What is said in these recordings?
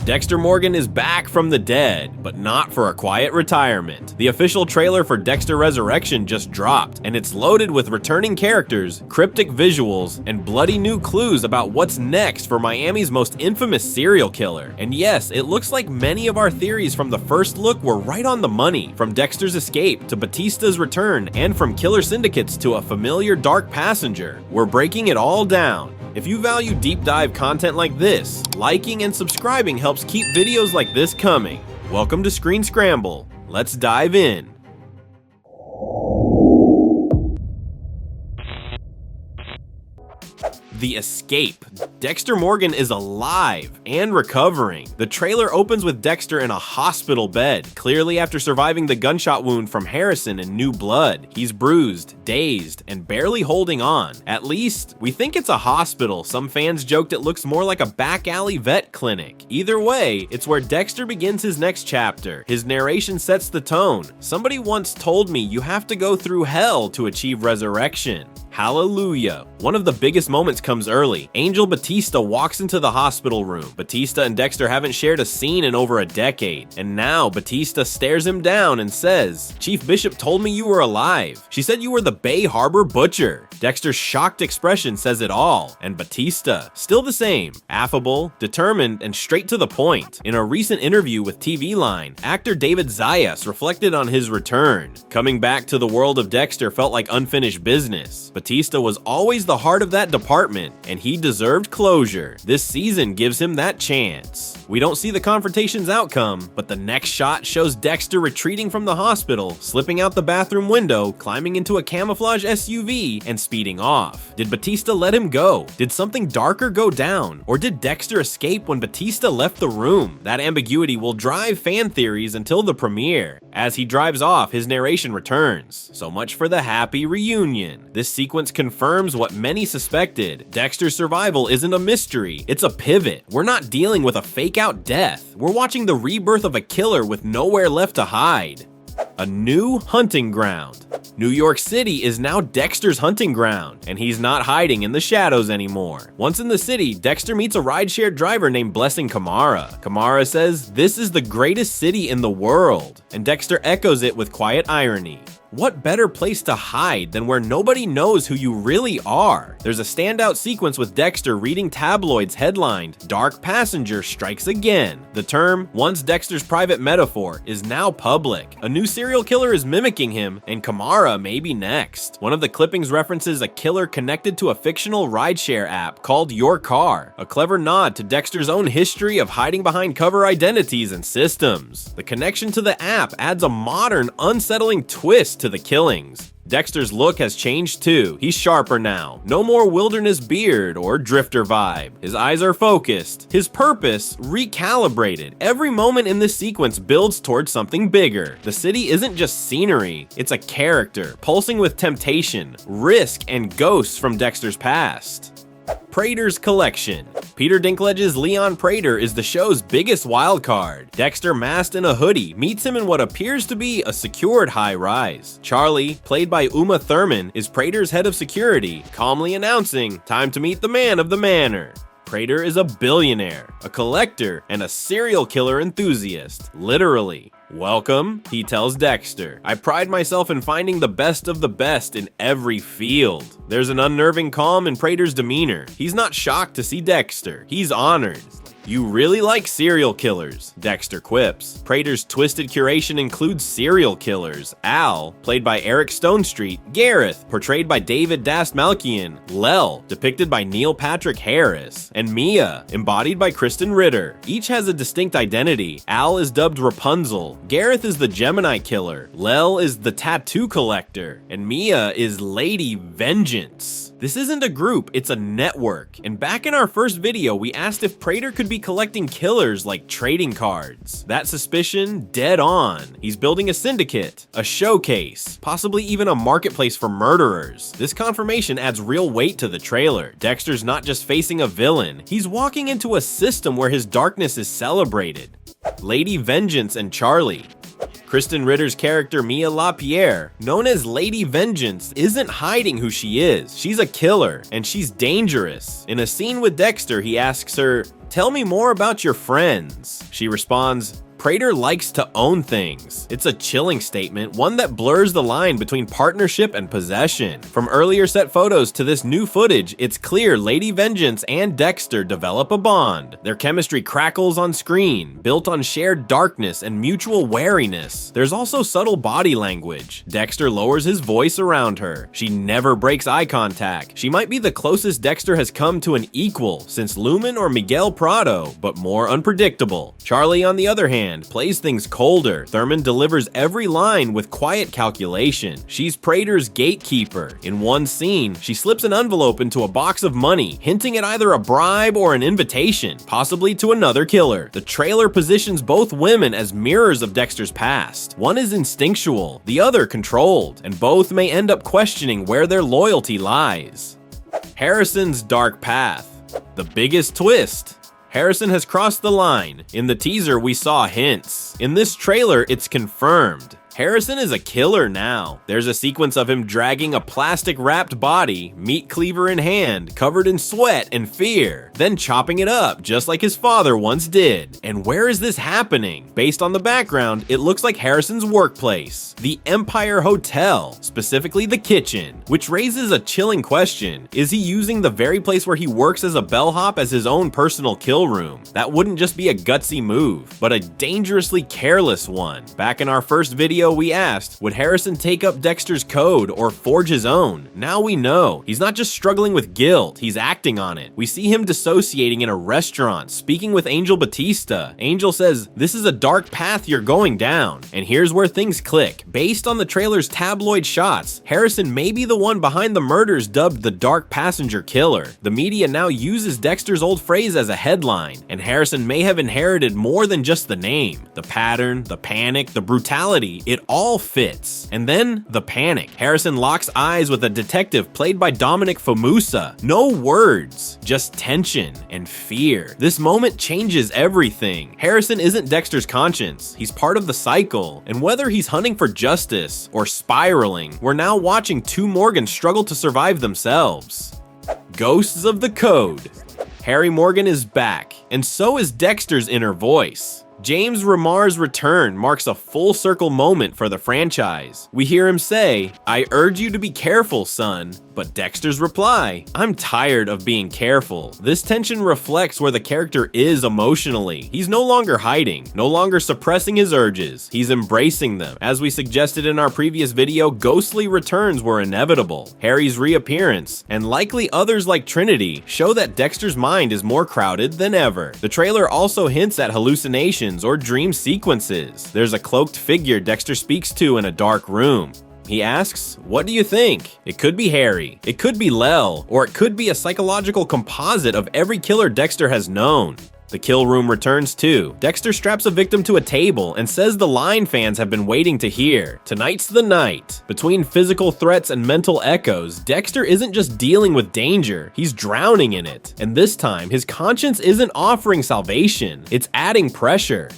Dexter Morgan is back from the dead, but not for a quiet retirement. The official trailer for Dexter Resurrection just dropped, and it's loaded with returning characters, cryptic visuals, and bloody new clues about what's next for Miami's most infamous serial killer. And yes, it looks like many of our theories from the first look were right on the money, from Dexter's escape to Batista's return, and from killer syndicates to a familiar dark passenger. We're breaking it all down. If you value deep dive content like this, liking and subscribing helps keep videos like this coming. Welcome to Screen Scramble. Let's dive in. The escape. Dexter Morgan is alive and recovering. The trailer opens with Dexter in a hospital bed, clearly after surviving the gunshot wound from Harrison in New Blood. He's bruised, dazed, and barely holding on. At least, we think it's a hospital. Some fans joked it looks more like a back alley vet clinic. Either way, it's where Dexter begins his next chapter. His narration sets the tone. Somebody once told me you have to go through hell to achieve resurrection. Hallelujah. One of the biggest moments comes early. Angel Batista walks into the hospital room. Batista and Dexter haven't shared a scene in over a decade, and now Batista stares him down and says, "Chief Bishop told me you were alive. She said you were the Bay Harbor Butcher." Dexter's shocked expression says it all, and Batista, still the same, affable, determined, and straight to the point. In a recent interview with TV Line, actor David Zayas reflected on his return. Coming back to the world of Dexter felt like unfinished business. Batista was always the heart of that department, and he deserved closure. This season gives him that chance. We don't see the confrontation's outcome, but the next shot shows Dexter retreating from the hospital, slipping out the bathroom window, climbing into a camouflage SUV, and speeding off. Did Batista let him go? Did something darker go down? Or did Dexter escape when Batista left the room? That ambiguity will drive fan theories until the premiere. As he drives off, his narration returns. So much for the happy reunion. This sequence confirms what many suspected. Dexter's survival isn't a mystery, it's a pivot. We're not dealing with a fake-out death. We're watching the rebirth of a killer with nowhere left to hide. A new hunting ground. New York City is now Dexter's hunting ground, and he's not hiding in the shadows anymore. Once in the city, Dexter meets a rideshare driver named Blessing Kamara. Kamara says, "This is the greatest city in the world," and Dexter echoes it with quiet irony. What better place to hide than where nobody knows who you really are? There's a standout sequence with Dexter reading tabloids headlined, "Dark Passenger Strikes Again." The term, once Dexter's private metaphor, is now public. A new serial killer is mimicking him, and Kamara may be next. One of the clippings references a killer connected to a fictional rideshare app called Your Car, a clever nod to Dexter's own history of hiding behind cover identities and systems. The connection to the app adds a modern, unsettling twist to the killings. Dexter's look has changed too. He's sharper now. No more wilderness beard or drifter vibe. His eyes are focused. His purpose recalibrated. Every moment in this sequence builds towards something bigger. The city isn't just scenery, it's a character, pulsing with temptation, risk, and ghosts from Dexter's past. PRADER'S collection. Peter Dinklage's Leon Prader is the show's biggest wild card. Dexter, masked in a hoodie, meets him in what appears to be a secured high-rise. Charlie, played by Uma Thurman, is Prader's head of security, calmly announcing, "Time to meet the man of the manor." Prader is a billionaire, a collector, and a serial killer enthusiast, literally. "Welcome," he tells Dexter. "I pride myself in finding the best of the best in every field." There's an unnerving calm in Prader's demeanor. He's not shocked to see Dexter. He's honored. "You really like serial killers," Dexter quips. Prader's twisted curation includes serial killers: Al, played by Eric Stonestreet; Gareth, portrayed by David Dastmalchian; Lel, depicted by Neil Patrick Harris; and Mia, embodied by Kristen Ritter. Each has a distinct identity. Al is dubbed Rapunzel, Gareth is the Gemini killer, Lel is the tattoo collector, and Mia is Lady Vengeance. This isn't a group, it's a network. And back in our first video, we asked if Prader could be collecting killers like trading cards. That suspicion, dead on. He's building a syndicate, a showcase, possibly even a marketplace for murderers. This confirmation adds real weight to the trailer. Dexter's not just facing a villain, he's walking into a system where his darkness is celebrated. Lady Vengeance and Charlie. Kristen Ritter's character Mia LaPierre, known as Lady Vengeance, isn't hiding who she is. She's a killer, and she's dangerous. In a scene with Dexter, he asks her, "Tell me more about your friends." She responds, "Prader likes to own things." It's a chilling statement, one that blurs the line between partnership and possession. From earlier set photos to this new footage, it's clear Lady Vengeance and Dexter develop a bond. Their chemistry crackles on screen, built on shared darkness and mutual wariness. There's also subtle body language. Dexter lowers his voice around her. She never breaks eye contact. She might be the closest Dexter has come to an equal since Lumen or Miguel Prado, but more unpredictable. Charlie, on the other hand, plays things colder. Thurman delivers every line with quiet calculation. She's Prader's gatekeeper. In one scene, she slips an envelope into a box of money, hinting at either a bribe or an invitation, possibly to another killer. The trailer positions both women as mirrors of Dexter's past. One is instinctual, the other controlled, and both may end up questioning where their loyalty lies. Harrison's dark path. The biggest twist. Harrison has crossed the line. In the teaser, we saw hints. In this trailer, it's confirmed. Harrison is a killer now. There's a sequence of him dragging a plastic-wrapped body, meat cleaver in hand, covered in sweat and fear, then chopping it up just like his father once did. And where is this happening? Based on the background, it looks like Harrison's workplace, the Empire Hotel, specifically the kitchen, which raises a chilling question. Is he using the very place where he works as a bellhop as his own personal kill room? That wouldn't just be a gutsy move, but a dangerously careless one. Back in our first video, we asked, would Harrison take up Dexter's code or forge his own? Now we know. He's not just struggling with guilt, he's acting on it. We see him dissociating in a restaurant, speaking with Angel Batista. Angel says, "This is a dark path you're going down." And here's where things click. Based on the trailer's tabloid shots, Harrison may be the one behind the murders dubbed the Dark Passenger Killer. The media now uses Dexter's old phrase as a headline, and Harrison may have inherited more than just the name. The pattern, the panic, the brutality, it all fits. And then, the panic. Harrison locks eyes with a detective played by Dominic Famusa. No words, just tension and fear. This moment changes everything. Harrison isn't Dexter's conscience. He's part of the cycle. And whether he's hunting for justice or spiraling, we're now watching two Morgans struggle to survive themselves. Ghosts of the Code. Harry Morgan is back, and so is Dexter's inner voice. James Remar's return marks a full circle moment for the franchise. We hear him say, "I urge you to be careful, son." But Dexter's reply, "I'm tired of being careful." This tension reflects where the character is emotionally. He's no longer hiding, no longer suppressing his urges. He's embracing them. As we suggested in our previous video, ghostly returns were inevitable. Harry's reappearance, and likely others like Trinity, show that Dexter's mind is more crowded than ever. The trailer also hints at hallucinations or dream sequences. There's a cloaked figure Dexter speaks to in a dark room. He asks, "What do you think?" It could be Harry, it could be Lel, or it could be a psychological composite of every killer Dexter has known. The kill room returns too. Dexter straps a victim to a table and says the line fans have been waiting to hear. Tonight's the night. Between physical threats and mental echoes, Dexter isn't just dealing with danger, he's drowning in it. And this time, his conscience isn't offering salvation, it's adding pressure.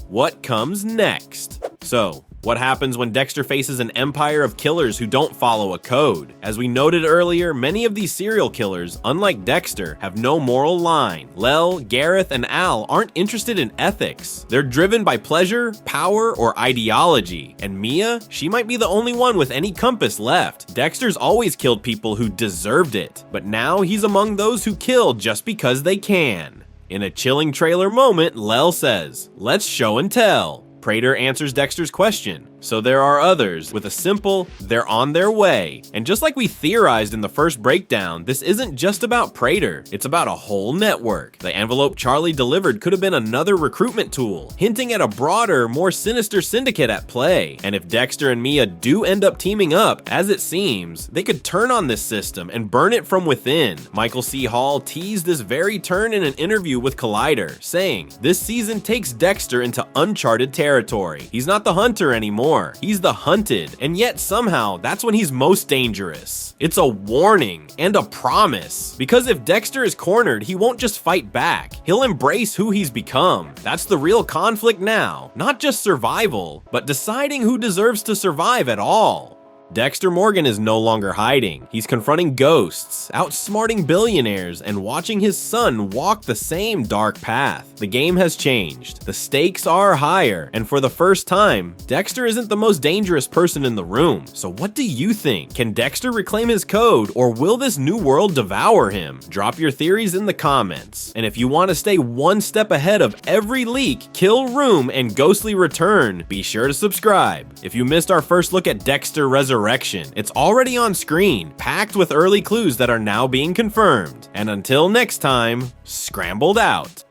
What comes next? So, what happens when Dexter faces an empire of killers who don't follow a code? As we noted earlier, many of these serial killers, unlike Dexter, have no moral line. Lel, Gareth, and Al aren't interested in ethics. They're driven by pleasure, power, or ideology. And Mia, she might be the only one with any compass left. Dexter's always killed people who deserved it, but now he's among those who kill just because they can. In a chilling trailer moment, Lel says, "Let's show and tell." Prader answers Dexter's question. So there are others with a simple, "They're on their way." And just like we theorized in the first breakdown, this isn't just about Prader, it's about a whole network. The envelope Charlie delivered could have been another recruitment tool, hinting at a broader, more sinister syndicate at play. And if Dexter and Mia do end up teaming up, as it seems, they could turn on this system and burn it from within. Michael C. Hall teased this very turn in an interview with Collider, saying, "This season takes Dexter into uncharted territory. He's not the hunter anymore. He's the hunted, and yet somehow that's when he's most dangerous." It's a warning and a promise, because if Dexter is cornered, he won't just fight back. He'll embrace who he's become. That's the real conflict now. Not just survival, but deciding who deserves to survive at all. Dexter Morgan is no longer hiding. He's confronting ghosts, outsmarting billionaires, and watching his son walk the same dark path. The game has changed. The stakes are higher, and for the first time, Dexter isn't the most dangerous person in the room. So what do you think? Can Dexter reclaim his code, or will this new world devour him? Drop your theories in the comments. And if you want to stay one step ahead of every leak, kill room, and ghostly return, be sure to subscribe. If you missed our first look at Dexter Resurrection, it's already on screen, packed with early clues that are now being confirmed. And until next time, Scrambled out.